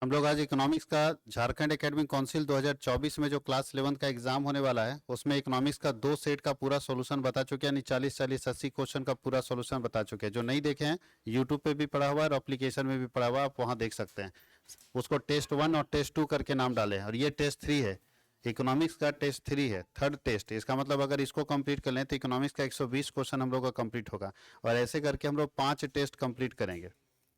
हम लोग आज इकोनॉमिक्स का झारखंड एकेडमिक काउंसिल 2024 में जो क्लास 11 का एग्जाम होने वाला है उसमें इकोनॉमिक्स का 2 सेट का पूरा सॉल्यूशन बता चुके हैं, यानी 40-40-80 क्वेश्चन का पूरा सॉल्यूशन बता चुके हैं। जो नहीं देखे हैं यूट्यूब पे भी पड़ा हुआ है और एप्लीकेशन में भी पड़ा हुआ है, आप वहाँ देख सकते हैं। उसको टेस्ट 1 और टेस्ट 2 करके नाम डाले हैं और ये टेस्ट 3 है। इकोनॉमिक्स का टेस्ट 3 है, थर्ड टेस्ट। इसका मतलब अगर इसको कंप्लीट कर लें तो इकोनॉमिक्स का 120 क्वेश्चन हम लोग का कंप्लीट होगा और ऐसे करके हम लोग 5 टेस्ट कंप्लीट करेंगे।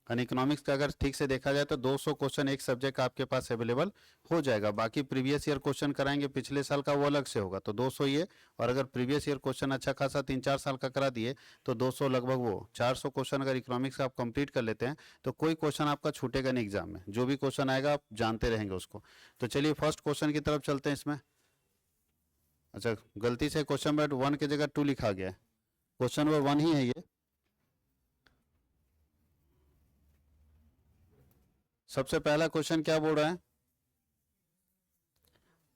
और इकोनॉमिक्स का अगर ठीक से देखा जाए तो 200 क्वेश्चन एक सब्जेक्ट का आपके पास अवेलेबल हो जाएगा। बाकी प्रीवियस ईयर क्वेश्चन कराएंगे पिछले साल का, वो अलग से होगा, तो 200 ये। और अगर प्रीवियस ईयर क्वेश्चन अच्छा खासा 3-4 साल का करा दिए तो 200 लगभग वो 400 क्वेश्चन अगर इकोनॉमिक्स का आप कंप्लीट कर लेते हैं तो कोई क्वेश्चन आपका छूटेगा नहीं एग्जाम में। जो भी क्वेश्चन आएगा आप जानते रहेंगे उसको। तो चलिए फर्स्ट क्वेश्चन की तरफ चलते हैं। इसमें अच्छा, गलती से क्वेश्चन नंबर 1 की जगह 2 लिखा गया है, क्वेश्चन नंबर 1 ही है ये। सबसे पहला क्वेश्चन क्या बोल रहा है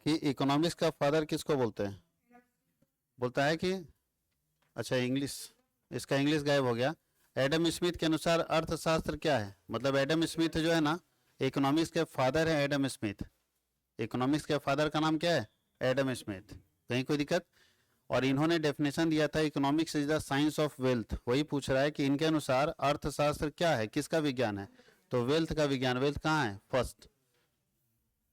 कि इकोनॉमिक्स का फादर किसको बोलते हैं? बोलता है कि अच्छा इंग्लिश, इसका इंग्लिश गायब हो गया। एडम स्मिथ के अनुसार अर्थशास्त्र क्या है? मतलब एडम स्मिथ जो है ना, इकोनॉमिक्स के फादर है एडम स्मिथ। इकोनॉमिक्स के फादर का नाम क्या है? Adam Smith. कहीं कोई दिक्कत? और इन्होंने डेफिनेशन दिया था economics is the science of wealth. वही पूछ रहा है कि इनके अनुसार अर्थशास्त्र क्या है, किसका विज्ञान है? तो वेल्थ का विज्ञान। वेल्थ कहाँ है? फर्स्ट।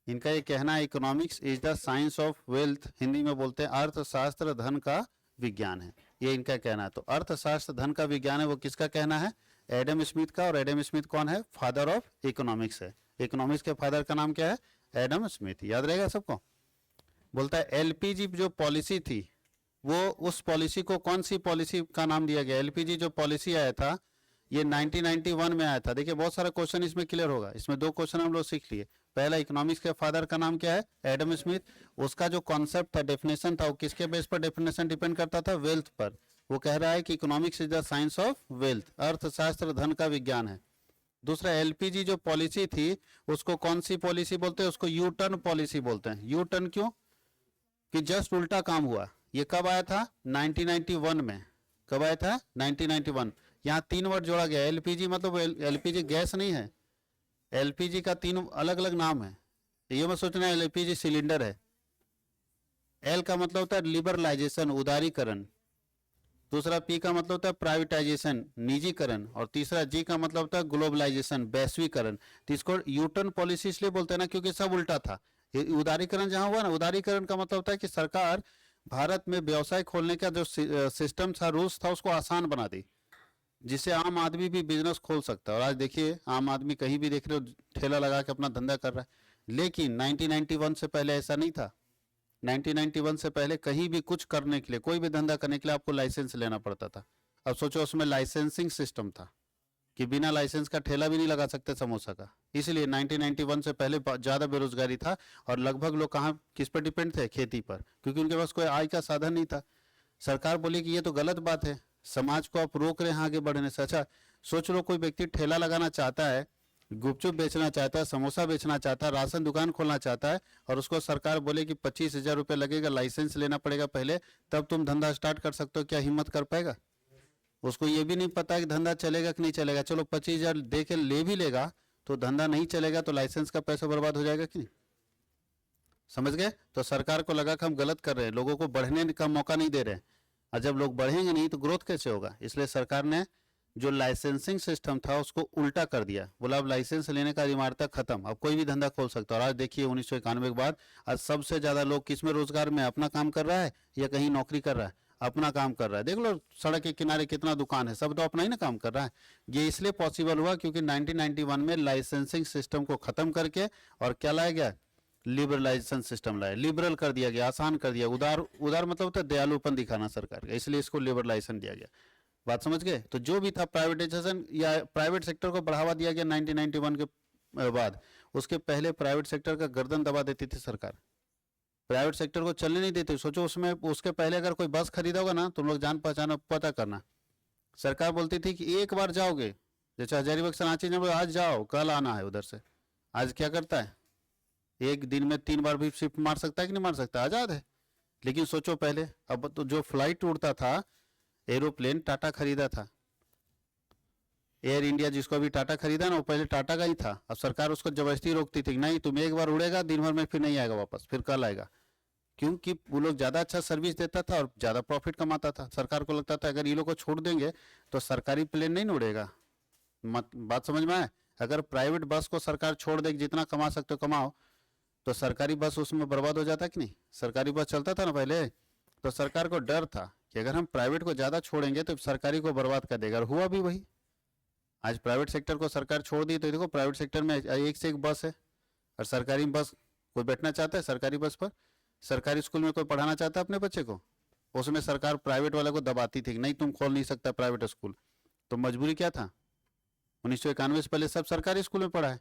इनका ये कहना है economics is the science of wealth, Hindi में बोलते हैं अर्थशास्त्र धन का विज्ञान है, ये इनका कहना है। तो अर्थशास्त्र धन का विज्ञान है, वो किसका कहना है? एडम स्मिथ का। और एडम स्मिथ कौन है? फादर ऑफ इकोनॉमिक्स है। इकोनॉमिक्स के फादर का नाम क्या है? Adam Smith. याद रहेगा सबको। बोलता है एलपीजी जो पॉलिसी थी वो, उस पॉलिसी को कौन सी पॉलिसी का नाम दिया गया? एलपीजी जो पॉलिसी आया था ये 1991 में आया था। देखिए बहुत सारा क्वेश्चन इसमें क्लियर होगा। इसमें 2 क्वेश्चन हम लोग सीख लिए। पहला, इकोनॉमिक्स के फादर का नाम क्या है? Adam Smith. उसका जो कॉन्सेप्ट था, डेफिनेशन था, वो किसके बेस पर डेफिनेशन डिपेंड करता था? वेल्थ पर। वो कह रहा है कि economics is the science of wealth, अर्थशास्त्र धन का विज्ञान है। दूसरा, एलपीजी जो पॉलिसी थी उसको कौन सी पॉलिसी बोलते हैं? उसको यू टर्न पॉलिसी बोलते हैं। यू टर्न क्यों? कि जस्ट उल्टा काम हुआ। ये कब आया था? 1991 में। कब आया था? 1991। यहाँ 3 वर्ड जोड़ा गया। एलपीजी मतलब एलपीजी गैस नहीं है, एलपीजी का 3 अलग अलग नाम है। ये मत सोचना एलपीजी सिलेंडर है। एल का मतलब होता है लिबरलाइजेशन, उदारीकरण। दूसरा पी का मतलब होता है प्राइवेटाइजेशन, निजीकरण। और तीसरा जी का मतलब होता है ग्लोबलाइजेशन, वैश्वीकरण। तो इसको यूटर्न पॉलिसी इसलिए बोलते हैं ना क्योंकि सब उल्टा था। उदारीकरण जहां हुआ ना, उदारीकरण का मतलब होता है कि सरकार भारत में व्यवसाय खोलने का जो सिस्टम था, रूल्स था, उसको आसान बना दी, जिससे आम आदमी भी बिजनेस खोल सकता है। और आज देखिए आम आदमी कहीं भी देख रहे हो ठेला लगा के अपना धंधा कर रहा है। लेकिन 1991 से पहले ऐसा नहीं था। 1991 से पहले कहीं भी कुछ करने के लिए, कोई भी धंधा करने के लिए आपको लाइसेंस लेना पड़ता था। अब सोचो उसमें लाइसेंसिंग सिस्टम था कि बिना लाइसेंस का ठेला भी नहीं लगा सकते समोसा का। इसलिए 1991 से पहले ज़्यादा बेरोजगारी था और लगभग लोग कहाँ किस पर डिपेंड थे? खेती पर, क्योंकि उनके पास कोई आय का साधन नहीं था। सरकार बोली कि ये तो गलत बात है, समाज को आप रोक रहे हैं आगे बढ़ने से। अच्छा सोच लो कोई व्यक्ति ठेला लगाना चाहता है, गुपचुप बेचना चाहता है, समोसा बेचना चाहता है, राशन दुकान खोलना चाहता है और उसको सरकार बोले कि 25,000 रुपये लगेगा, लाइसेंस लेना पड़ेगा पहले, तब तुम धंधा स्टार्ट कर सकते हो। क्या हिम्मत कर पाएगा? उसको ये भी नहीं पता कि धंधा चलेगा कि नहीं चलेगा। चलो 25,000 दे के ले भी लेगा तो धंधा नहीं चलेगा तो लाइसेंस का पैसा बर्बाद हो जाएगा कि नहीं? समझ गए? तो सरकार को लगा कि हम गलत कर रहे हैं, लोगों को बढ़ने का मौका नहीं दे रहे हैं। और जब लोग बढ़ेंगे नहीं तो ग्रोथ कैसे होगा? इसलिए सरकार ने जो लाइसेंसिंग सिस्टम था उसको उल्टा कर दिया। बोला अब लाइसेंस लेने का अनिवार्यता खत्म, अब कोई भी धंधा खोल सकता है। और आज देखिए 1991 के बाद आज सबसे ज्यादा लोग किस में रोजगार में? अपना काम कर रहा है या कहीं नौकरी कर रहा है? अपना काम कर रहा है। देख लो सड़क के किनारे कितना दुकान है, सब तो अपना ही ना काम कर रहा है। ये इसलिए पॉसिबल हुआ क्योंकि 1991 में लाइसेंसिंग सिस्टम को खत्म करके और क्या लाया गया? लिबरलाइजेशन सिस्टम लाया, लिबरल कर दिया गया, आसान कर दिया। उदार, उदार मतलब होता है दयालुपन दिखाना सरकार का, इसलिए इसको लिबरलाइजेशन दिया गया। बात समझ गए? तो जो भी था प्राइवेटाइजेशन या प्राइवेट सेक्टर को बढ़ावा दिया गया 1991 के बाद। उसके पहले प्राइवेट सेक्टर का गर्दन दबा देती थी सरकार, प्राइवेट सेक्टर को चलने नहीं देते। सोचो उसमें उसके पहले अगर कोई बस खरीदा होगा ना, तुम लोग जान पहचान पता करना, सरकार बोलती थी कि एक बार जाओगे, जैसे हजारीबाग से रांची में आज जाओ, कल आना है उधर से। आज क्या करता है? एक दिन में 3 बार भी शिफ्ट मार सकता है कि नहीं मार सकता? आजाद है। लेकिन सोचो पहले, अब तो जो फ्लाइट उड़ता था, एरोप्लेन टाटा खरीदा था, एयर इंडिया जिसको अभी टाटा खरीदा ना, वो पहले टाटा का ही था। अब सरकार उसको जबरदस्ती रोकती थी, नहीं तुम एक बार उड़ेगा दिन भर में फिर नहीं आएगा वापस, फिर कल आएगा। क्योंकि वो लोग ज्यादा अच्छा सर्विस देता था और ज्यादा प्रॉफिट कमाता था। सरकार को लगता था अगर ये लोग को छोड़ देंगे तो सरकारी प्लेन नहीं ना उड़ेगा। बात समझ में आए? अगर प्राइवेट बस को सरकार छोड़ दे, जितना कमा सकते हो कमाओ, तो सरकारी बस उसमें बर्बाद हो जाता कि नहीं? सरकारी बस चलता था ना पहले, तो सरकार को डर था कि अगर हम प्राइवेट को ज्यादा छोड़ेंगे तो सरकारी को बर्बाद कर देगा, और हुआ भी वही। आज प्राइवेट सेक्टर को सरकार छोड़ दी तो देखो प्राइवेट सेक्टर में एक से एक बस है, और सरकारी बस कोई बैठना चाहता है सरकारी बस पर? सरकारी स्कूल में कोई पढ़ाना चाहता है अपने बच्चे को? उसमें सरकार प्राइवेट वाले को दबाती थी, नहीं तुम खोल नहीं सकता प्राइवेट स्कूल। तो मजबूरी क्या था? 1991 से पहले सब सरकारी स्कूल में पढ़ा है।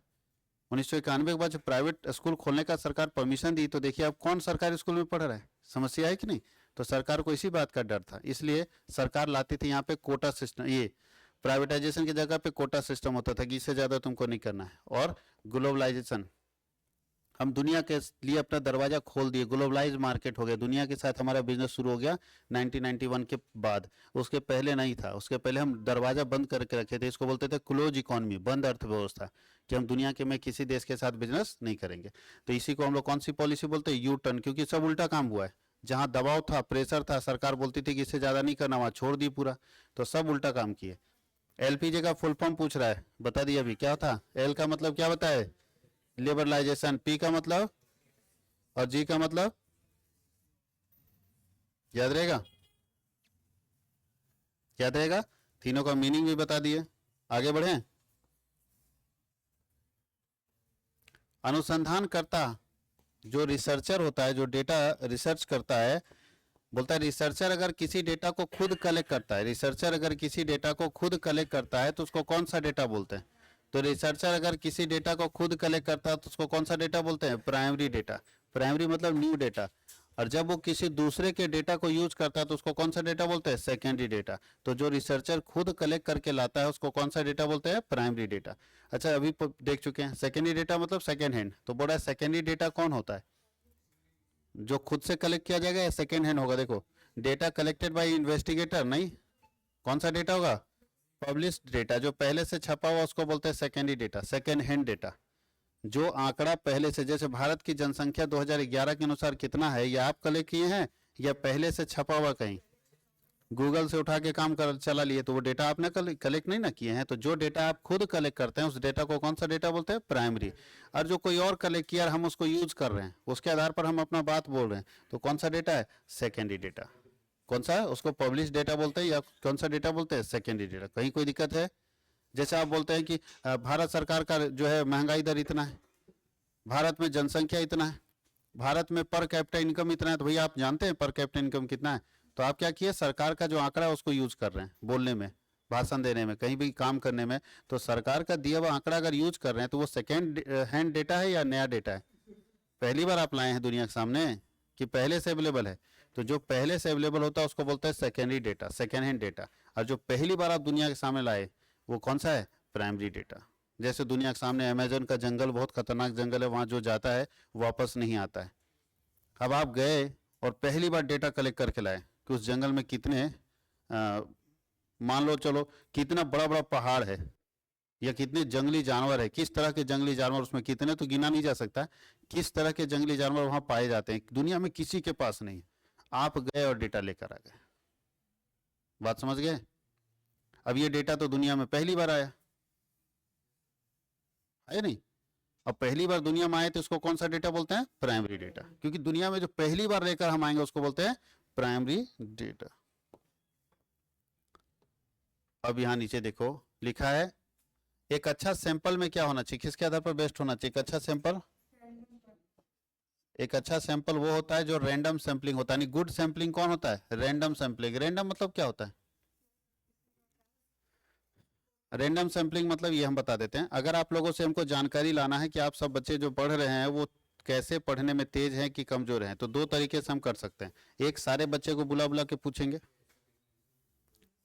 1991 के बाद जब प्राइवेट स्कूल खोलने का सरकार परमिशन दी, तो देखिए अब कौन सरकारी स्कूल में पढ़ रहा है? समस्या है कि नहीं? तो सरकार को इसी बात का डर था, इसलिए सरकार लाती थी यहाँ पे कोटा सिस्टम। ये प्राइवेटाइजेशन की जगह पे कोटा सिस्टम होता था कि इससे ज्यादा तुमको नहीं करना है। और ग्लोबलाइजेशन, हम दुनिया के लिए अपना दरवाजा खोल दिए, ग्लोबलाइज मार्केट हो गया, दुनिया के साथ हमारा बिजनेस शुरू हो गया 1991 के बाद। उसके पहले नहीं था, उसके पहले हम दरवाजा बंद करके रखे थे, इसको बोलते थे क्लोज इकोनॉमी, बंद अर्थव्यवस्था, कि हम दुनिया के में किसी देश के साथ बिजनेस नहीं करेंगे। तो इसी को हम लोग कौन सी पॉलिसी बोलते हैं? यू टर्न, क्योंकि सब उल्टा काम हुआ है। जहां दबाव था, प्रेशर था, सरकार बोलती थी कि इससे ज्यादा नहीं करना, वहां छोड़ दी पूरा, तो सब उल्टा काम किए। एलपीजे का फुल फॉर्म पूछ रहा है, बता दिया अभी क्या था? एल का मतलब क्या बताए? लिबरलाइजेशन, पी का मतलब, और जी का मतलब याद रहेगा? याद रहेगा? तीनों का मीनिंग भी बता दिए। आगे बढ़े। अनुसंधानकर्ता जो रिसर्चर होता है, जो डेटा रिसर्च करता है, बोलता है रिसर्चर अगर किसी डेटा को खुद कलेक्ट करता है, रिसर्चर अगर किसी डेटा को खुद कलेक्ट करता है तो उसको कौन सा डेटा बोलते हैं? तो रिसर्चर अगर किसी डेटा को खुद कलेक्ट करता है तो उसको कौन सा डेटा बोलते हैं? Primary data. प्राइमरी मतलब न्यू डेटा। और जब वो किसी दूसरे के डेटा को यूज करता है तो उसको कौन सा डेटा बोलते हैं? Secondary data. तो जो रिसर्चर खुद कलेक्ट करके लाता है उसको कौन सा डेटा बोलते हैं? Primary data. अच्छा, अभी देख चुके हैं सेकेंडरी डेटा मतलब सेकेंड हैंड। तो बोला सेकेंडरी डेटा कौन होता है? जो खुद से कलेक्ट किया जाएगा या सेकेंड हैंड होगा? देखो, डेटा कलेक्टेड बाय इन्वेस्टिगेटर, नहीं, कौन सा डेटा होगा? पब्लिश्ड डेटा, जो पहले से छपा हुआ उसको बोलते हैं secondary data, second hand data. जो आंकड़ा पहले से, जैसे भारत की जनसंख्या 2011 के अनुसार कितना है, या आप कलेक्ट किए हैं या पहले से छपा हुआ कहीं गूगल से उठा के काम कर चला लिए, तो वो डेटा आपने कलेक्ट नहीं ना किए हैं। तो जो डेटा आप खुद कलेक्ट करते हैं उस डेटा को कौन सा डेटा बोलते हैं? प्राइमरी। और जो कोई और कलेक्ट किया और हम उसको यूज कर रहे हैं, उसके आधार पर हम अपना बात बोल रहे हैं, तो कौन सा डेटा है? Secondary data. कौन सा है? उसको पब्लिश डेटा बोलते हैं या कौन सा डेटा बोलते हैं? Secondary data. कहीं कोई दिक्कत है? जैसे आप बोलते हैं कि भारत सरकार का जो है महंगाई दर इतना है, भारत में जनसंख्या इतना है, भारत में पर कैपिटा इनकम इतना है, तो भैया आप जानते हैं पर कैपिटा इनकम कितना है? तो आप क्या किए? सरकार का जो आंकड़ा है उसको यूज कर रहे हैं बोलने में, भाषण देने में, कहीं भी काम करने में। तो सरकार का दिया हुआ आंकड़ा अगर यूज कर रहे हैं तो वो सेकेंड हैंड डेटा है या नया डेटा है? पहली बार आप लाए हैं दुनिया के सामने कि पहले से अवेलेबल है? तो जो पहले से अवेलेबल होता है उसको बोलते हैं secondary data, second hand data. और जो पहली बार आप दुनिया के सामने लाए वो कौन सा है? Primary data. जैसे दुनिया के सामने अमेजन का जंगल बहुत खतरनाक जंगल है, वहां जो जाता है वापस नहीं आता है। अब आप गए और पहली बार डेटा कलेक्ट करके लाए कि उस जंगल में कितने मान लो चलो कितना बड़ा बड़ा पहाड़ है, या कितने जंगली जानवर है, किस तरह के जंगली जानवर उसमें, कितने तो गिना नहीं जा सकता, किस तरह के जंगली जानवर वहां पाए जाते हैं, दुनिया में किसी के पास नहीं। आप गए और डेटा लेकर आ गए। बात समझ गए? अब ये डेटा तो दुनिया में पहली बार आया है नहीं? अब पहली बार दुनिया में आए तो उसको कौन सा डेटा बोलते हैं? Primary data. क्योंकि दुनिया में जो पहली बार लेकर हम आएंगे उसको बोलते हैं प्राइमरी डेटा। अब यहां नीचे देखो लिखा है एक अच्छा सैंपल में क्या होना चाहिए, किसके आधार पर बेस्ट होना चाहिए? एक अच्छा सैंपल, एक अच्छा सैंपल वो होता है जो रैंडम सैंपलिंग होता है। गुड सैंपलिंग कौन होता है? Random sampling. रैंडम मतलब क्या होता है? रैंडम सैंपलिंग मतलब ये हम बता देते हैं। अगर आप लोगों से हमको जानकारी लाना है कि आप सब बच्चे जो पढ़ रहे हैं वो कैसे पढ़ने में तेज हैं कि कमजोर हैं, तो दो तरीके से हम कर सकते हैं। एक, सारे बच्चे को बुला बुला के पूछेंगे,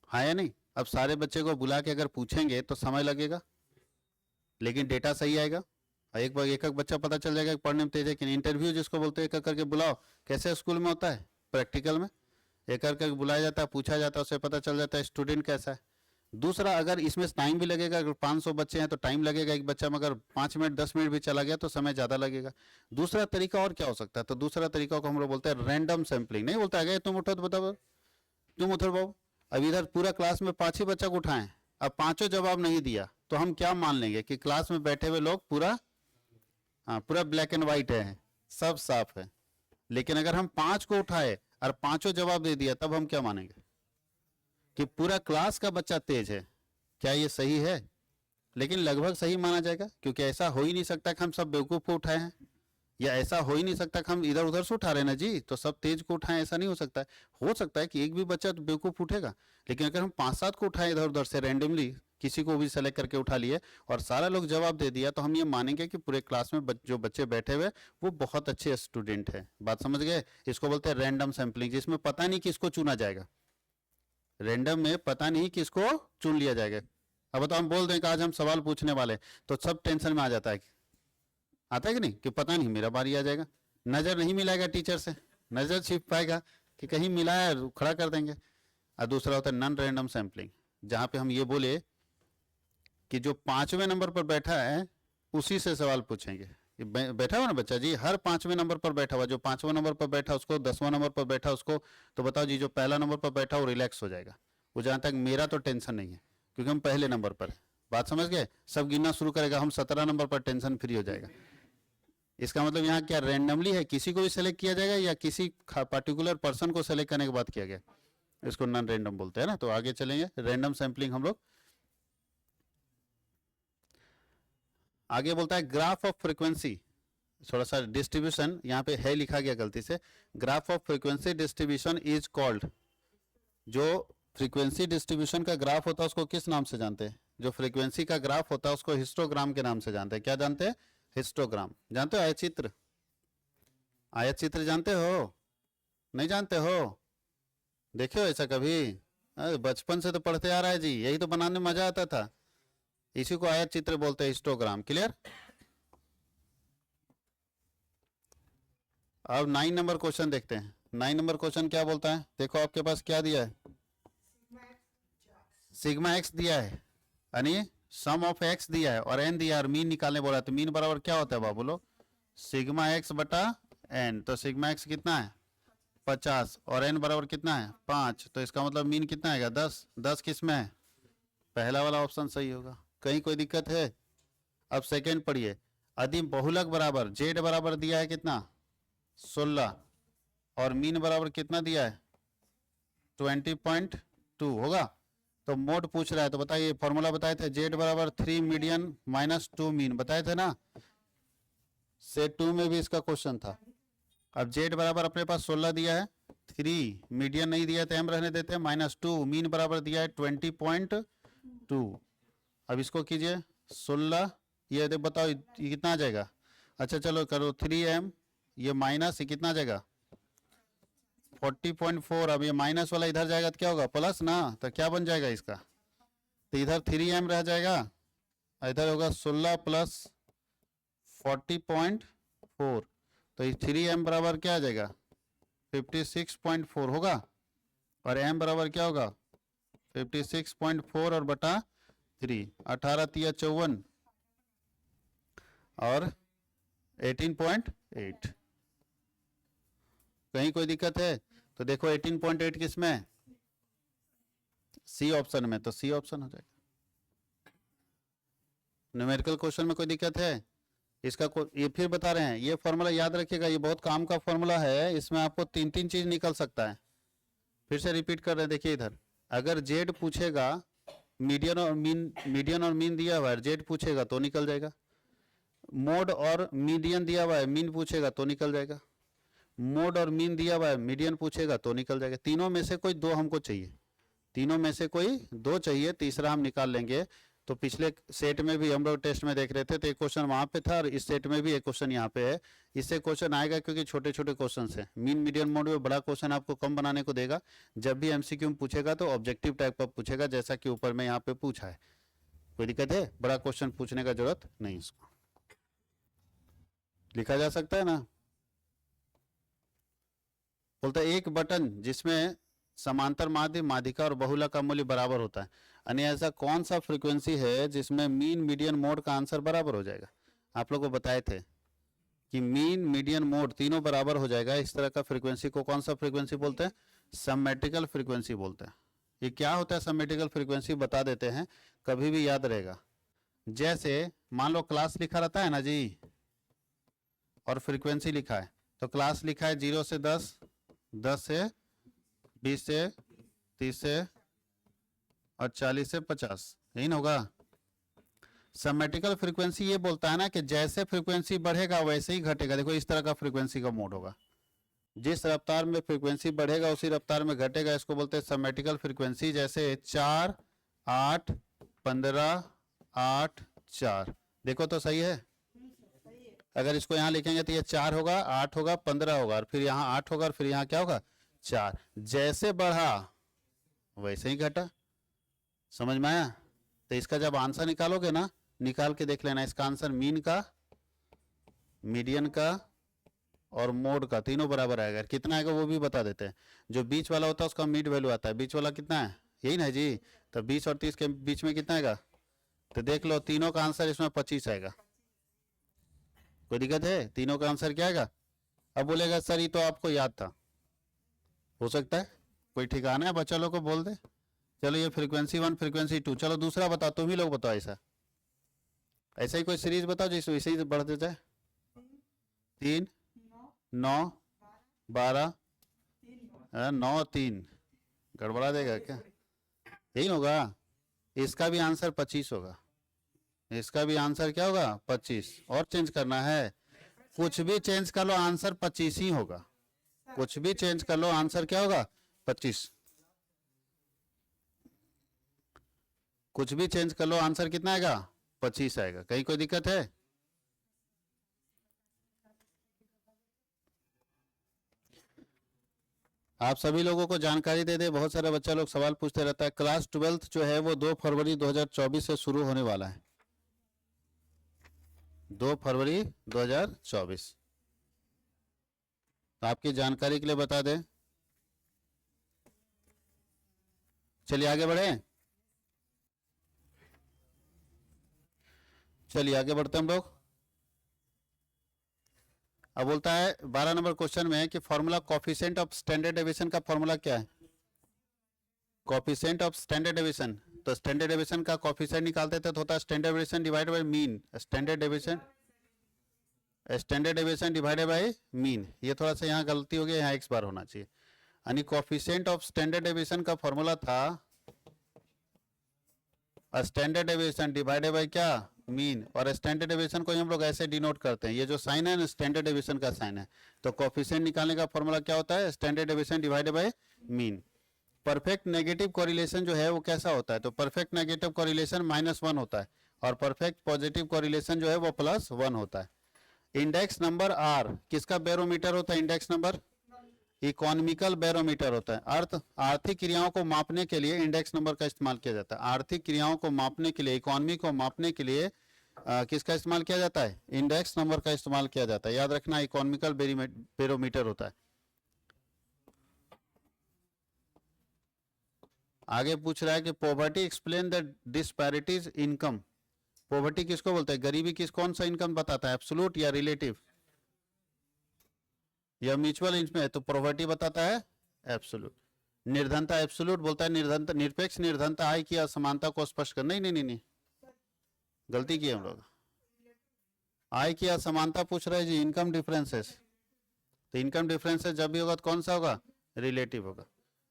हाँ या नहीं? अब सारे बच्चे को बुला के अगर पूछेंगे तो समय लगेगा, लेकिन डेटा सही आएगा। एक बार एक एक बच्चा पता चल जाएगा कि पढ़ने में तेज है कि नहीं। इंटरव्यू जिसको बोलते हैं, एक एक करके बुलाओ, कैसे स्कूल में होता है प्रैक्टिकल में, एक एक करके बुलाया जाता है, पूछा जाता है, उससे पता चल जाता है स्टूडेंट कैसा है। दूसरा, अगर इसमें टाइम भी लगेगा, अगर 500 बच्चे हैं तो टाइम लगेगा एक बच्चा में, अगर 5 मिनट 10 मिनट भी चला गया तो समय ज़्यादा लगेगा। दूसरा तरीका और क्या हो सकता है, तो दूसरा तरीका को हम लोग बोलते हैं रैंडम सैंपलिंग। नहीं बोलता है तुम उठो तो बताओ, तुम उठो बाबू। अब इधर पूरा क्लास में 5 ही बच्चा को उठाएं, अब 5 जवाब नहीं दिया तो हम क्या मान लेंगे कि क्लास में बैठे हुए लोग पूरा, हाँ पूरा ब्लैक एंड व्हाइट है, सब साफ है। लेकिन अगर हम 5 को उठाए और 5 जवाब दे दिया तब हम क्या मानेंगे कि पूरा क्लास का बच्चा तेज है। क्या ये सही है? लेकिन लगभग सही माना जाएगा, क्योंकि ऐसा हो ही नहीं सकता कि हम सब बेवकूफ को उठाए हैं, या ऐसा हो ही नहीं सकता कि हम इधर उधर से उठा रहे हैं ना जी तो सब तेज को उठाएं, ऐसा नहीं हो सकता है। हो सकता है कि एक भी बच्चा तो बेवकूफ उठेगा, लेकिन अगर हम 5-7 को उठाएं इधर उधर से रैंडमली, किसी को भी सेलेक्ट करके उठा लिए और सारा लोग जवाब दे दिया, तो हम ये मानेंगे कि पूरे क्लास में जो बच्चे बैठे हुए वो बहुत अच्छे स्टूडेंट हैं। बात समझ गए? इसको बोलते हैं रैंडम सैंपलिंग, जिसमें पता नहीं किसको चुना जाएगा। रैंडम में पता नहीं किसको चुन लिया जाएगा। अब बताओ, हम बोल दें कि आज हम सवाल पूछने वाले, तो सब टेंशन में आ जाता है, आता है कि नहीं, कि पता नहीं मेरा बारी आ जाएगा, नजर नहीं मिलाएगा टीचर से, नजर छिप पाएगा कि कहीं मिला है, खड़ा कर देंगे। और दूसरा होता है नॉन रैंडम सैंपलिंग, जहां पे हम ये बोले कि जो 5वें नंबर पर बैठा है उसी से सवाल पूछेंगे। बैठा हुआ ना बच्चा जी, हर 5वें नंबर पर बैठा हुआ, जो 5वें नंबर पर बैठा उसको, 10वां नंबर पर बैठा उसको, तो बताओ जी जो पहला नंबर पर बैठा वो रिलैक्स हो जाएगा, वो जहां तक मेरा तो टेंशन नहीं है क्योंकि हम पहले नंबर पर है। बात समझ गए? सब गिनना शुरू करेगा, हम 17 नंबर पर टेंशन फ्री हो जाएगा। इसका मतलब यहाँ क्या रैंडमली है, किसी को भी सेलेक्ट किया जाएगा या किसी पर्टिकुलर पर्सन को सेलेक्ट करने के बाद किया गया, इसको नॉन रैंडम बोलते हैं ना। तो आगे चलेंगे, रैंडम सैंपलिंग हम लोग आगे बोलता है ग्राफ ऑफ फ्रीक्वेंसी। थोड़ा सा डिस्ट्रीब्यूशन यहाँ पे है लिखा गया गलती से, graph of frequency distribution is called. जो फ्रीक्वेंसी डिस्ट्रीब्यूशन का ग्राफ होता है उसको किस नाम से जानते हैं? जो फ्रीक्वेंसी का ग्राफ होता है उसको हिस्टोग्राम के नाम से जानते हैं। क्या जानते हैं? हिस्टोग्राम। जानते हो आयत चित्र? आयत चित्र जानते हो? नहीं जानते हो? देखे हो ऐसा कभी? अरे बचपन से तो पढ़ते आ रहा है जी, यही तो बनाने में मजा आता था, इसी को आयत चित्र बोलते हैं, हिस्टोग्राम। क्लियर? अब 9 नंबर क्वेश्चन देखते हैं। 9 नंबर क्वेश्चन क्या बोलता है, देखो आपके पास क्या दिया है, सिग्मा एक्स दिया है, यानी सम ऑफ एक्स दिया है, और एन दिया है, और मीन निकालने बोला है। तो मीन बराबर क्या होता है बाबू बोलो? सिग्मा एक्स बटा एन। तो सिग्मा एक्स कितना है? 50, और एन बराबर कितना है? 5। तो इसका मतलब मीन कितना आएगा? 10। 10 किस में है? पहला वाला ऑप्शन सही होगा। कहीं कोई दिक्कत है? अब सेकेंड पढ़िए, अदिम बहुलक बराबर जेड बराबर दिया है कितना? 16, और मीन बराबर कितना दिया है? 20.2 होगा। तो मोड पूछ रहा है, तो बताइए फॉर्मूला बताए थे, जेड बराबर 3 मीडियन माइनस 2 मीन, बताए थे ना, सेट 2 में भी इसका क्वेश्चन था। अब जेड बराबर अपने पास 16 दिया है, 3 मीडियन नहीं दिया तो हम रहने देते हैं, -2 मीन बराबर दिया है 20.2। अब इसको कीजिए 16, ये बताओ ये कितना आ जाएगा? अच्छा चलो करो 3m, ये माइनस, ये कितना आ जाएगा? 40.4। अब ये माइनस वाला इधर जाएगा तो क्या होगा? प्लस ना, तो क्या बन जाएगा इसका? तो इधर 3m रह जाएगा, इधर होगा 16 प्लस 40.4, तो 3m बराबर क्या आ जाएगा? 56.4 होगा, और m बराबर क्या होगा? 56.4 और बटा 3, 18 तिया 54 और 18.8। कहीं कोई दिक्कत है? तो देखो 18.8 किस में? सी ऑप्शन में, तो सी ऑप्शन हो जाएगा। न्यूमेरिकल क्वेश्चन में कोई दिक्कत है? इसका ये फिर बता रहे हैं, ये फॉर्मूला याद रखिएगा, ये बहुत काम का फॉर्मूला है, इसमें आपको 3-3 चीज निकल सकता है। फिर से रिपीट कर रहे हैं, देखिए इधर अगर जेड पूछेगा, मीडियन और मीन दिया हुआ है, जेड पूछेगा तो निकल जाएगा। मोड और मीडियन दिया हुआ है, मीन पूछेगा तो निकल जाएगा। मोड और मीन दिया हुआ है, मीडियन पूछेगा तो निकल जाएगा। तीनों में से कोई दो हमको चाहिए, तीनों में से कोई दो चाहिए, तीसरा हम निकाल लेंगे। तो पिछले सेट में भी हम लोग टेस्ट में देख रहे थे, तो एक क्वेश्चन वहां पे था, और इस सेट में भी एक क्वेश्चन यहाँ पे है। इससे क्वेश्चन आएगा क्योंकि छोटे छोटे क्वेश्चन है। मीन मीडियन मोड में बड़ा क्वेश्चन आपको कम बनाने को देगा। जब भी एमसीक्यू में पूछेगा तो ऑब्जेक्टिव टाइप का पूछेगा, जैसा कि ऊपर में यहाँ पे पूछा है। कोई दिक्कत है? बड़ा क्वेश्चन पूछने का जरूरत नहीं, इसको लिखा जा सकता है ना। बोलता है एक बटन जिसमें समांतर माध्य, माध्यिका और बहुलक का मूल्य बराबर होता है। यानी ऐसा कौन सा फ्रीक्वेंसी है जिसमें मीन, मीडियन, मोड का आंसर बराबर हो जाएगा? आप लोग को बताए थे कि मीन, मीडियन, मोड तीनों बराबर हो जाएगा। इस तरह का फ्रीक्वेंसी को कौन सा फ्रीक्वेंसी बोलते हैं? सिमेट्रिकल फ्रीक्वेंसी बोलते हैं। ये क्या होता है सिमेट्रिकल फ्रीक्वेंसी, बता देते हैं, कभी भी याद रहेगा। जैसे मान लो क्लास लिखा रहता है ना जी, और फ्रीक्वेंसी लिखा है, तो क्लास लिखा है 0 से 10, 10 से 20 से 30 से और 40 से 50, यही ना होगा। सिमेट्रिकल फ्रीक्वेंसी ये बोलता है ना कि जैसे फ्रीक्वेंसी बढ़ेगा वैसे ही घटेगा। देखो इस तरह का फ्रीक्वेंसी का मोड होगा, जिस रफ्तार में फ्रीक्वेंसी बढ़ेगा उसी रफ्तार में घटेगा। इसको बोलते हैं सिमेट्रिकल फ्रीक्वेंसी। जैसे 4 8 15 8 4, देखो तो सही है। अगर इसको यहाँ लिखेंगे तो ये 4 होगा, 8 होगा, 15 होगा, और फिर यहाँ 8 होगा, और फिर यहाँ क्या होगा? 4। जैसे बढ़ा वैसे ही घटा। समझ में आया? तो इसका जब आंसर निकालोगे ना, निकाल के देख लेना, इसका आंसर मीन का, मीडियन का और मोड का तीनों बराबर आएगा। कितना आएगा वो भी बता देते हैं। जो बीच वाला होता है उसका मिड वैल्यू आता है। बीच वाला कितना है? यही ना जी। तो 20 और 30 के बीच में कितना आएगा? तो देख लो, तीनों का आंसर इसमें 25 आएगा। कोई दिक्कत है? तीनों का आंसर क्या आएगा? अब बोलेगा सर ये तो आपको याद था, हो सकता है कोई ठिकाना है, बच्चा लोग को बोल दे। चलो ये फ्रीक्वेंसी 1, फ्रीक्वेंसी 2, चलो दूसरा बताओ, तुम ही लोग बताओ। ऐसा ऐसा ही कोई सीरीज बताओ जिसमें इसे ही बढ़ देता है। 3 9 12 9 3, गड़बड़ा देगा क्या? यही होगा। इसका भी आंसर 25 होगा। इसका भी आंसर क्या होगा? 25। और चेंज करना है? कुछ भी चेंज कर लो, आंसर 25 ही होगा। कुछ भी चेंज कर लो, आंसर क्या होगा? 25। कुछ भी चेंज कर लो, आंसर कितना आएगा? 25 आएगा। कहीं कोई दिक्कत है? आप सभी लोगों को जानकारी दे दे, बहुत सारे बच्चा लोग सवाल पूछते रहता है। क्लास 12th जो है वो 2 फरवरी 2024 से शुरू होने वाला है। 2 फरवरी 2024। तो आपकी जानकारी के लिए बता दें। चलिए आगे बढ़े, चलिए आगे बढ़ते हैं हम लोग। अब बोलता है 12 नंबर क्वेश्चन में कि formula coefficient of standard deviation का फॉर्मूला क्या है? कोफिशिएंट ऑफ स्टैंडर्ड डेविएशन, तो स्टैंडर्ड डेविएशन का कोफिशिएंट निकालते थे तो होता है standard deviation divided by mean. Standard deviation divided by mean. ये थोड़ा सा यहाँ गलती हो गई, यहाँ x बार होना चाहिए। यानी कोफिशिएंट ऑफ स्टैंडर्ड डेविएशन का फॉर्मूला था स्टैंडर्ड डेविएशन डिवाइडेड बाय क्या? मीन। और स्टैंडर्ड डेविएशन को हम लोग ऐसे डिनोट करते हैं, ये जो साइन है ना स्टैंडर्ड डेविएशन का साइन है। तो कोफिशिएंट निकालने का फॉर्मूला क्या होता है? Standard deviation divided by mean. Perfect negative correlation जो है वो कैसा होता है? तो परफेक्ट नेगेटिव कोरिलेशन -1 होता है, और परफेक्ट पॉजिटिव कोरिलेशन जो है वो +1 होता है। इंडेक्स नंबर R किसका बैरोमीटर होता है? इंडेक्स नंबर इकोनॉमिकल बैरोमीटर होता है। आर्थिक क्रियाओं को मापने के लिए इंडेक्स नंबर का इस्तेमाल किया जाता है। आर्थिक क्रियाओं को मापने के लिए, इकोनॉमी को मापने के लिए किसका इस्तेमाल किया जाता है? इंडेक्स नंबर का इस्तेमाल किया जाता है। याद रखना, इकोनॉमिकल बैरोमीटर होता है। आगे पूछ रहा है कि poverty explain the disparities income. Poverty किसको बोलते हैं? गरीबी किस कौन सा इनकम बताता है? एब्सोल्यूट या रिलेटिव या म्यूचुअल इसमें? तो पॉवर्टी बताता है एब्सोल्यूट। निर्धनता एब्सोल्यूट बोलता है निर्धनता, निरपेक्ष निर्धनता आय की असमानता को स्पष्ट कर। नहीं नहीं नहीं नहीं, गलती की हम लोग। आय की असमानता पूछ रहे जी, इनकम डिफरेंसेस। तो इनकम डिफरेंसेस जब भी होगा तो कौन सा होगा? रिलेटिव होगा।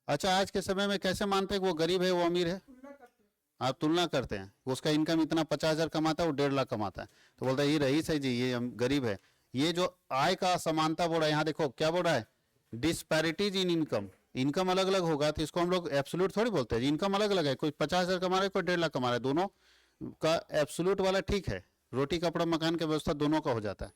अच्छा, आज के समय में कैसे मानते हैं कि वो गरीब है, वो अमीर है? आप तुलना करते हैं, उसका इनकम इतना 50,000 कमाता है, वो 1.5 लाख कमाता है, तो बोलता है ये रईस है जी, ये गरीब है। ये जो आय का असमानता बोल रहा है, यहाँ देखो क्या बोल रहा है? डिस्पैरिटीज इन इनकम। इनकम अलग अलग होगा तो इसको हम लोग एब्सोल्यूट थोड़ी बोलते हैं। इनकम अलग अलग है, कोई 50,000 कमा रहा है, कोई 1.5 लाख कमा रहा है, दोनों का एब्सोल्यूट वाला ठीक है। रोटी कपड़ा मकान की व्यवस्था दोनों का हो जाता है,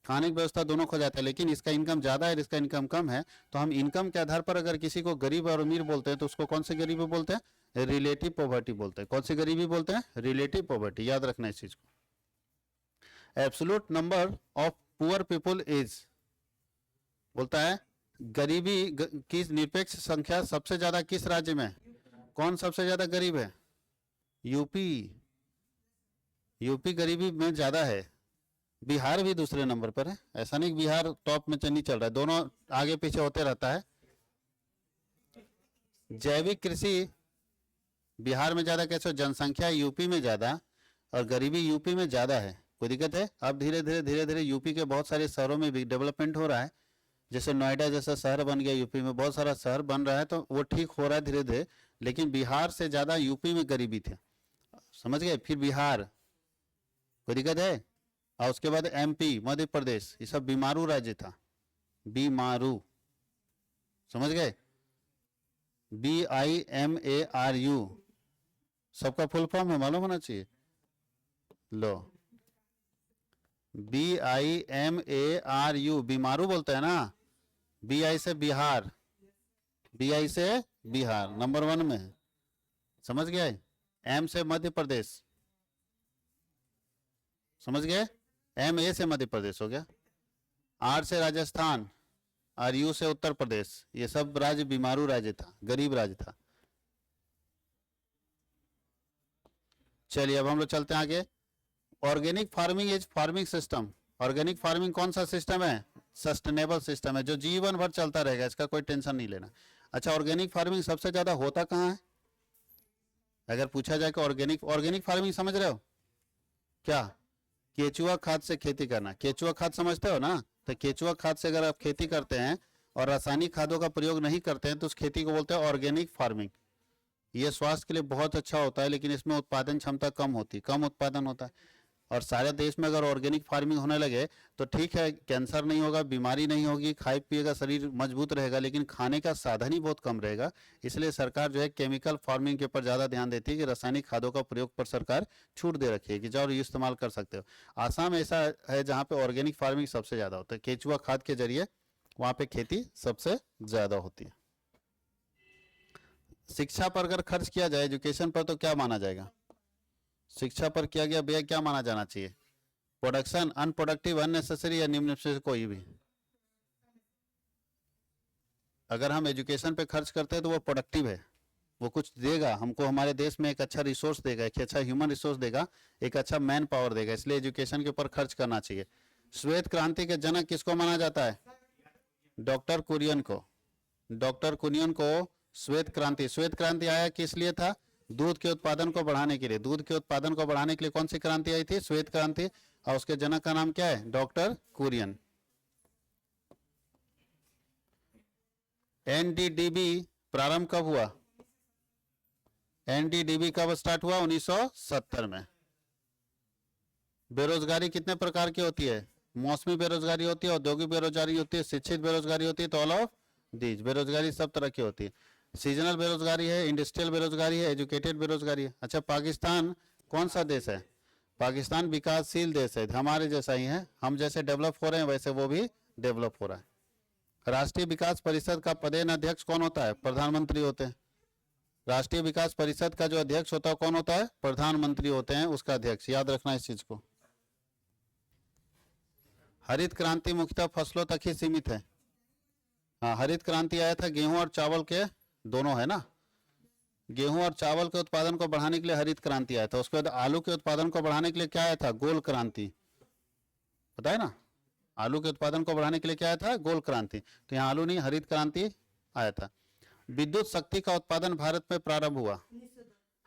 खाने की व्यवस्था दोनों को हो जाता है। लेकिन इसका इनकम ज्यादा है, इसका इनकम कम है, तो हम इनकम के आधार पर अगर किसी को गरीब और अमीर बोलते हैं तो उसको कौन सी गरीबी बोलते हैं? रिलेटिव पॉवर्टी बोलते हैं। कौन सी गरीबी बोलते हैं? Relative poverty. याद रखना इस चीज को। Absolute number of poor people is बोलता है गरीबी की निरपेक्ष संख्या सबसे ज्यादा किस राज्य में? कौन सबसे ज्यादा गरीब है? यूपी। यूपी गरीबी में ज्यादा है। बिहार भी दूसरे नंबर पर है, ऐसा नहीं कि बिहार टॉप में नहीं चल रहा है, दोनों आगे पीछे होते रहता है। जैविक कृषि बिहार में ज्यादा कैसे? जनसंख्या यूपी में ज्यादा और गरीबी यूपी में ज्यादा है, कोई दिक्कत है? अब धीरे धीरे यूपी के बहुत सारे शहरों में भी डेवलपमेंट हो रहा है, जैसे नोएडा जैसा शहर बन गया, यूपी में बहुत सारा शहर बन रहा है, तो वो ठीक हो रहा है धीरे धीरे। लेकिन बिहार से ज्यादा यूपी में गरीबी थी, समझ गए? फिर बिहार, कोई दिक्कत है? और उसके बाद एमपी, मध्य प्रदेश, ये सब बीमारू राज्य था, बीमारू, समझ गए? BIMARU सबका फुल फॉर्म है, मालूम होना चाहिए। लो, BIMARU, बीमारू बोलते हैं ना। BI से बिहार, BI से बिहार नंबर 1 में है, समझ गए? M से मध्य प्रदेश, समझ गए? MA से मध्य प्रदेश हो गया। R से राजस्थान, RU से उत्तर प्रदेश, ये सब राज्य बीमारू राज्य था, गरीब राज्य था। चलिए अब हम लोग चलते हैं आगे। Organic farming is farming system. Organic farming कौन सा सिस्टम है? सस्टेनेबल सिस्टम है, जो जीवन भर चलता रहेगा, इसका कोई टेंशन नहीं लेना। अच्छा, ऑर्गेनिक फार्मिंग सबसे ज्यादा होता कहाँ है? अगर पूछा जाए कि ऑर्गेनिक ऑर्गेनिक फार्मिंग समझ रहे हो क्या? केचुआ खाद से खेती करना। केचुआ खाद समझते हो ना? तो केचुआ खाद से अगर आप खेती करते हैं और रासायनिक खादों का प्रयोग नहीं करते हैं तो उस खेती को बोलते हैं ऑर्गेनिक फार्मिंग। ये स्वास्थ्य के लिए बहुत अच्छा होता है, लेकिन इसमें उत्पादन क्षमता कम होती, कम उत्पादन होता है। और सारे देश में अगर ऑर्गेनिक फार्मिंग होने लगे तो ठीक है, कैंसर नहीं होगा, बीमारी नहीं होगी, खाए पिएगा, शरीर मजबूत रहेगा, लेकिन खाने का साधन ही बहुत कम रहेगा। इसलिए सरकार जो है केमिकल फार्मिंग के ऊपर ज़्यादा ध्यान देती है कि रासायनिक खादों का प्रयोग पर सरकार छूट दे रखी है कि जाओ ये इस्तेमाल कर सकते हो। आसाम ऐसा है जहाँ पे ऑर्गेनिक फार्मिंग सबसे ज़्यादा होता है, केचुआ खाद के जरिए वहाँ पे खेती सबसे ज़्यादा होती है। शिक्षा पर अगर खर्च किया जाए, एजुकेशन पर, तो क्या माना जाएगा? शिक्षा पर किया गया व्यय क्या माना जाना चाहिए? प्रोडक्शन, अनप्रोडक्टिव, अननेसेसरी, या निम्न से कोई भी? अगर हम एजुकेशन पे खर्च करते हैं तो वो प्रोडक्टिव है, वो कुछ देगा हमको, हमारे देश में एक अच्छा रिसोर्स देगा, एक अच्छा ह्यूमन रिसोर्स देगा, एक अच्छा मैन पावर देगा, इसलिए एजुकेशन के ऊपर खर्च करना चाहिए। श्वेत क्रांति के जनक किसको माना जाता है? डॉक्टर कुरियन को। डॉक्टर कुरियन को श्वेत क्रांति आया किस लिए था? दूध के उत्पादन को बढ़ाने के लिए। दूध के उत्पादन को बढ़ाने के लिए कौन सी क्रांति आई थी? श्वेत क्रांति। और उसके जनक का नाम क्या है? डॉक्टर कुरियन। एनडीडीबी प्रारंभ कब हुआ? एनडीडीबी कब स्टार्ट हुआ? 1970 में। बेरोजगारी कितने प्रकार की होती है? मौसमी बेरोजगारी होती है, औद्योगिक बेरोजगारी होती है, शिक्षित बेरोजगारी होती है, तो ऑल ऑफ दीज बेरोजगारी सब तरह की होती है। सीजनल बेरोजगारी है, इंडस्ट्रियल बेरोजगारी है, एजुकेटेड बेरोजगारी है। अच्छा, पाकिस्तान कौन सा देश है? पाकिस्तान विकासशील देश है, हमारे जैसा ही है, हम जैसे डेवलप हो रहे हैं वैसे वो भी डेवलप हो रहा है। राष्ट्रीय विकास परिषद का पदेन अध्यक्ष कौन होता है? प्रधानमंत्री होते हैं। राष्ट्रीय विकास परिषद का जो अध्यक्ष होता है कौन होता है? प्रधानमंत्री होते हैं उसका अध्यक्ष, याद रखना इस चीज को। हरित क्रांति मुख्यतः फसलों तक ही सीमित है। हाँ, हरित क्रांति आया था गेहूं और चावल के दोनों, है ना? गेहूं और चावल के उत्पादन को बढ़ाने के लिए हरित क्रांति आया था। उसके बाद आलू के उत्पादन को बढ़ाने के लिए क्या आया था? गोल क्रांति, पता है ना? आलू के उत्पादन को बढ़ाने के लिए क्या आया था? गोल क्रांति। तो यहाँ आलू नहीं, हरित क्रांति आया था। विद्युत शक्ति का उत्पादन भारत में प्रारंभ हुआ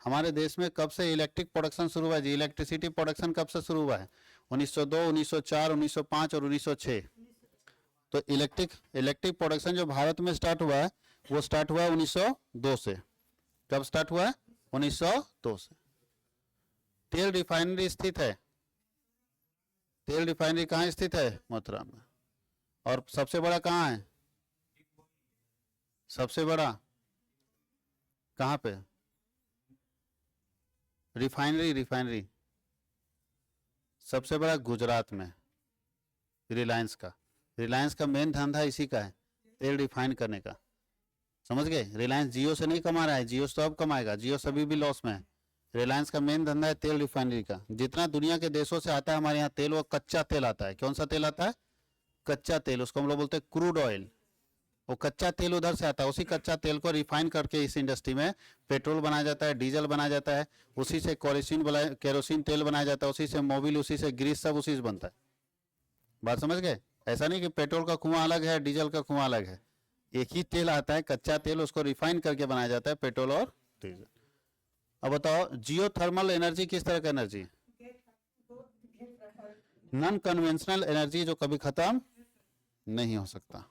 हमारे देश में कब से? इलेक्ट्रिक प्रोडक्शन शुरू हुआ जी, इलेक्ट्रिसिटी प्रोडक्शन कब से शुरू हुआ है? 1902, 1904, 1905 और 1906। तो इलेक्ट्रिक प्रोडक्शन जो भारत में स्टार्ट हुआ है वो स्टार्ट हुआ 1902 से। कब स्टार्ट हुआ है? 1902 से। तेल रिफाइनरी स्थित है। तेल रिफाइनरी कहाँ स्थित है? मथुरा में। और सबसे बड़ा कहाँ है? सबसे बड़ा कहाँ पे? रिफाइनरी सबसे बड़ा गुजरात में, रिलायंस का मेन धंधा इसी का है, तेल रिफाइन करने का, समझ गए? रिलायंस जियो से नहीं कमा रहा है, जियो तो अब कमाएगा, जियो सभी भी लॉस में है। रिलायंस का मेन धंधा है तेल रिफाइनरी का। जितना दुनिया के देशों से आता है हमारे यहाँ तेल, वो कच्चा तेल आता है। कौन सा तेल आता है? कच्चा तेल, उसको हम लोग बोलते हैं क्रूड ऑयल। वो कच्चा तेल उधर से आता है, उसी कच्चा तेल को रिफाइन करके इस इंडस्ट्री में पेट्रोल बनाया जाता है, डीजल बनाया जाता है, उसी से केरोसिन तेल बनाया जाता है, उसी से मोबिल, उसी से ग्रीस, सब उसी से बनता है। बात समझ गए? ऐसा नहीं कि पेट्रोल का कुआं अलग है, डीजल का कुआं अलग है, एक ही तेल आता है कच्चा तेल, उसको रिफाइन करके बनाया जाता है पेट्रोल और डीजल। अब बताओ जियोथर्मल एनर्जी किस तरह का एनर्जी है? नॉन कन्वेंशनल एनर्जी, जो कभी खत्म नहीं हो सकता,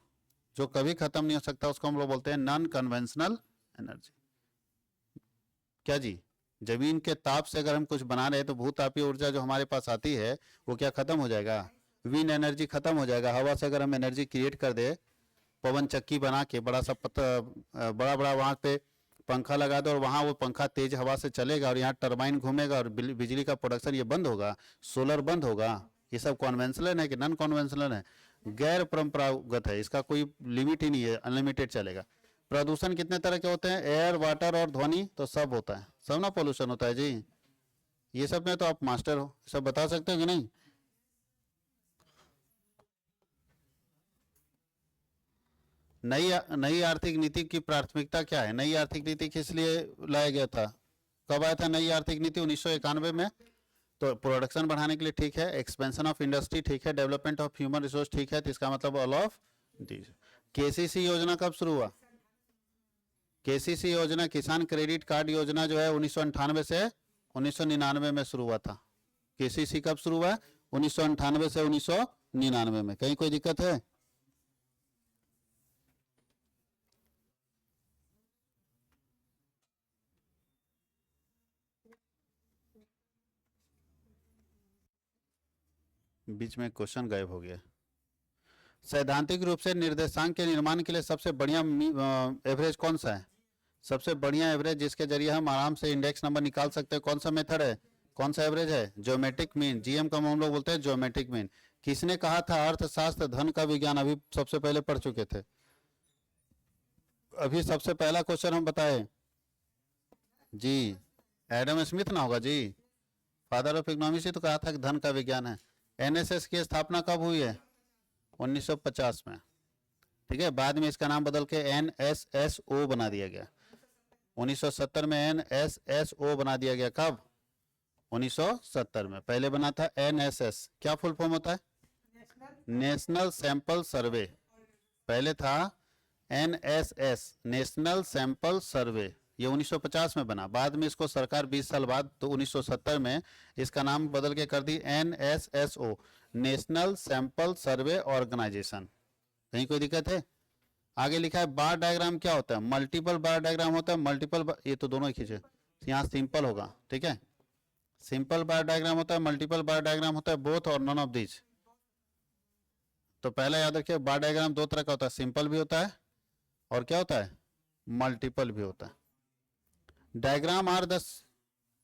जो कभी खत्म नहीं हो सकता, उसको हम लोग बोलते हैं नॉन कन्वेंशनल एनर्जी। क्या जी? जमीन के ताप से अगर हम कुछ बना रहे हैं तो भूतापीय ऊर्जा जो हमारे पास आती है वो क्या खत्म हो जाएगा? विंड एनर्जी खत्म हो जाएगा। हवा से अगर हम एनर्जी क्रिएट कर दे, पवन चक्की बना के बड़ा सा बड़ा बड़ा वहां पे पंखा लगा दो और वहां वो पंखा तेज हवा से चलेगा और यहाँ टरबाइन घूमेगा और बिजली का प्रोडक्शन ये बंद होगा, सोलर बंद होगा। ये सब कॉन्वेंशनल है कि नॉन कॉन्वेंशनल है? गैर परंपरागत है, इसका कोई लिमिट ही नहीं है, अनलिमिटेड चलेगा। प्रदूषण कितने तरह के होते हैं? एयर, वाटर और ध्वनि, तो सब होता है, सब ना पोल्यूशन होता है जी। ये सब में तो आप मास्टर हो, सब बता सकते हो कि नहीं? नई आर्थिक नीति की प्राथमिकता क्या है? नई आर्थिक नीति किस लिए लाया गया था? कब आया था नई आर्थिक नीति? 1991 में। तो प्रोडक्शन बढ़ाने के लिए ठीक है, एक्सपेंशन ऑफ इंडस्ट्री ठीक है, डेवलपमेंट ऑफ ह्यूमन रिसोर्स ठीक है, तो इसका मतलब ऑल ऑफ दीज। केसीसी योजना कब शुरू हुआ? केसीसी योजना, किसान क्रेडिट कार्ड योजना, जो है 1998 से 1999 में शुरू हुआ था। केसीसी कब शुरू हुआ? 1998 से 1999 में। कहीं कोई दिक्कत है? बीच में क्वेश्चन गायब हो गया। सैद्धांतिक रूप से निर्देशांक के निर्माण के लिए सबसे बढ़िया एवरेज कौन सा है? सबसे बढ़िया एवरेज जिसके जरिए हम आराम से इंडेक्स नंबर निकाल सकते हैं, कौन सा मेथड है? कौन सा एवरेज है? ज्योमेट्रिक मीन, जीएम का हम लोग बोलते हैं ज्योमेट्रिक मीन। किसने कहा था अर्थशास्त्र धन का विज्ञान? अभी सबसे पहले पढ़ चुके थे, अभी सबसे पहला क्वेश्चन हम बताए जी। एडम स्मिथ ना होगा जी, फादर ऑफ इकोनॉमिक्स ही तो कहा था कि धन का विज्ञान है। एनएसएस की स्थापना कब हुई है? 1950 में। ठीक है, बाद में इसका नाम बदल के एनएसएसओ बना दिया गया। 1970 में एनएसएसओ बना दिया गया। कब? 1970 में। पहले बना था एनएसएस, क्या फुल फॉर्म होता है? नेशनल सैंपल सर्वे। पहले था एनएसएस, नेशनल सैंपल सर्वे, ये 1950 में बना। बाद में इसको सरकार 20 साल बाद, तो 1970 में इसका नाम बदल के कर दी NSSO, national sample survey organisation. कहीं कोई दिक्कत है? आगे लिखा है बार डायग्राम क्या होता है? मल्टीपल बार डायग्राम होता है, ये तो दोनों ही खींचे, यहाँ सिंपल होगा, ठीक है। सिंपल बार डायग्राम होता है, मल्टीपल बार डायग्राम होता है, बोथ और नॉन ऑफ दिस। तो पहला याद रखिए, बार डायग्राम दो तरह का होता है, सिंपल भी होता है और क्या होता है? मल्टीपल भी होता है। Diagram are the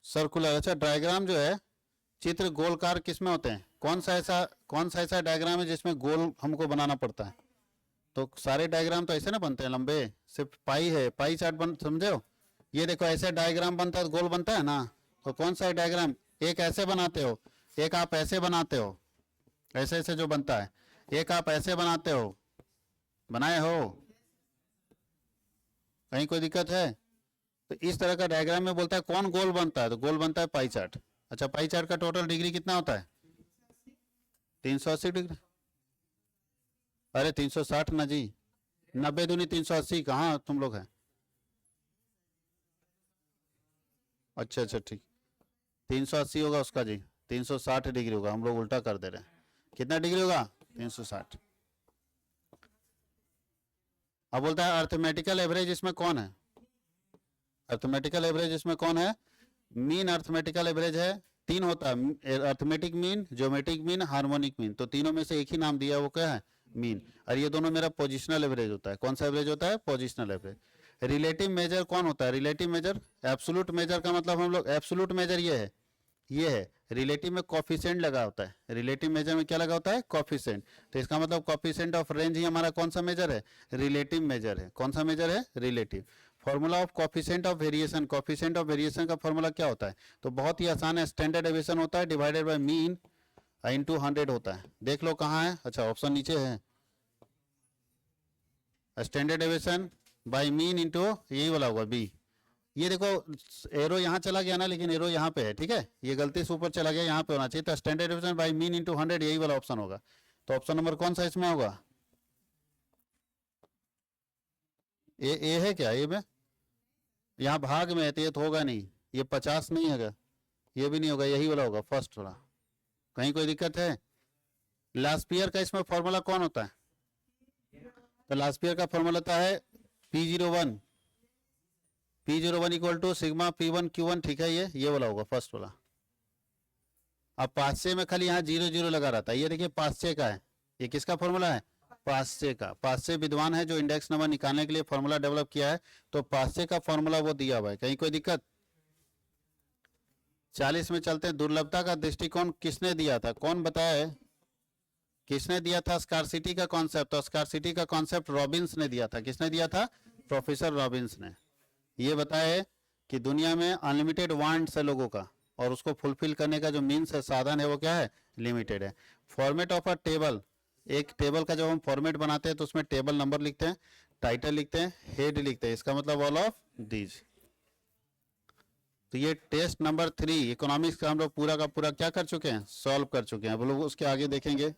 circular. अच्छा, डायग्राम जो है, चित्र गोलकार किसमें होते हैं? कौन सा ऐसा डायग्राम है जिसमें गोल हमको बनाना पड़ता है? तो सारे डायग्राम तो ऐसे ना बनते हैं लंबे, सिर्फ पाई है, पाई चार्ट बन, समझे हो? ये देखो ऐसे डायग्राम बनता है, गोल बनता है ना। तो कौन सा डायग्राम? एक ऐसे बनाते हो, एक आप ऐसे बनाते हो, ऐसे ऐसे जो बनता है, एक आप ऐसे बनाते हो, बनाए हो? कहीं कोई दिक्कत है? तो इस तरह का डायग्राम में बोलता है कौन गोल बनता है, तो गोल बनता है पाई चार्ट। अच्छा, पाई चार्ट का टोटल डिग्री कितना होता है? 380 डिग्री। अरे 360 ना जी, 90 दूनी 380, कहाँ तुम लोग हैं? अच्छा अच्छा ठीक, 380 होगा उसका जी, 360 डिग्री होगा, हम लोग उल्टा कर दे रहे हैं। कितना डिग्री होगा? 360। अब बोलता है अर्थमेटिकल एवरेज इसमें कौन है? अर्थमेटिकल एवरेज इसमें कौन है? मीन अर्थमेटिकल एवरेज है, तीन होता है, arithmetic mean, geometric mean, harmonic mean. तो तीनों में से एक ही नाम दिया, वो क्या है? मीन। और ये दोनों मेरा पोजिशनल एवरेज होता है। कौन सा एवरेज होता है? Positional average. रिलेटिव मेजर कौन होता है? रिलेटिव मेजर, एब्सोल्यूट मेजर का मतलब हम लोग, एब्सोल्यूट मेजर ये है। रिलेटिव में कॉफिशिएंट लगा होता है, रिलेटिव मेजर में क्या लगा होता है? कॉफिशिएंट। तो इसका मतलब कॉफिशिएंट ऑफ रेंज ही हमारा कौन सा मेजर है? रिलेटिव मेजर है। कौन सा मेजर है? Relative. Formula of coefficient of variation, coefficient of variation का फॉर्मूला क्या होता है? तो बहुत ही आसान है, स्टैंडर्ड डेविएशन होता है डिवाइडेड बाय मीन इनटू 100 होता है। देख लो कहाँ है। अच्छा, ऑप्शन नीचे है, standard deviation by mean into यही वाला होगा बी। ये देखो एरो यहाँ चला गया ना, लेकिन एरो यहाँ पे है, ठीक है, ये गलती से ऊपर चला गया, यहाँ पे होना चाहिए। तो standard deviation by mean into 100 यही वाला ऑप्शन होगा। तो ऑप्शन नंबर कौन सा इसमें होगा? ए है क्या? ए में यहाँ भाग में है तो ये तो होगा नहीं, ये 50 नहीं होगा, ये भी नहीं होगा, यही वाला होगा फर्स्ट वाला। कहीं कोई दिक्कत है? लास्पियर का इसमें फॉर्मूला कौन होता है? तो लास्पियर का फॉर्मूला होता है P01 equal to sigma P1 Q1, ठीक है, ये वाला होगा फर्स्ट वाला। अब पास्चे में खाली यहाँ 0 लगा रहता है, ये देखिए पास्चे का है, ये किसका फॉर्मूला है? पास्चे का। पास्चे विद्वान है जो इंडेक्स नंबर निकालने के लिए फॉर्मूला डेवलप किया है, तो पास्चे का फॉर्मूला वो दिया हुआ है। कहीं कोई दिक्कत? 40 में चलते हैं। दुर्लभता का दृष्टिकोण किसने दिया था? कौन बताया है? किसने दिया था स्कार्सिटी का कॉन्सेप्ट? तो स्कार्सिटी का कॉन्सेप्ट रॉबिन्स ने दिया था। किसने दिया था? प्रोफेसर रॉबिन्स ने। ये बताया है कि दुनिया में अनलिमिटेड वांट्स है लोगों का, और उसको फुलफिल करने का जो मीन्स है, साधन है, वो क्या है? लिमिटेड है। फॉर्मेट ऑफ अ टेबल, एक टेबल का जब हम फॉर्मेट बनाते हैं तो उसमें टेबल नंबर लिखते हैं, टाइटल लिखते हैं, हेड लिखते हैं, इसका मतलब ऑल ऑफ दीज। तो ये टेस्ट नंबर 3 इकोनॉमिक्स का हम लोग पूरा का पूरा क्या कर चुके हैं? सॉल्व कर चुके हैं। अब लोग उसके आगे देखेंगे।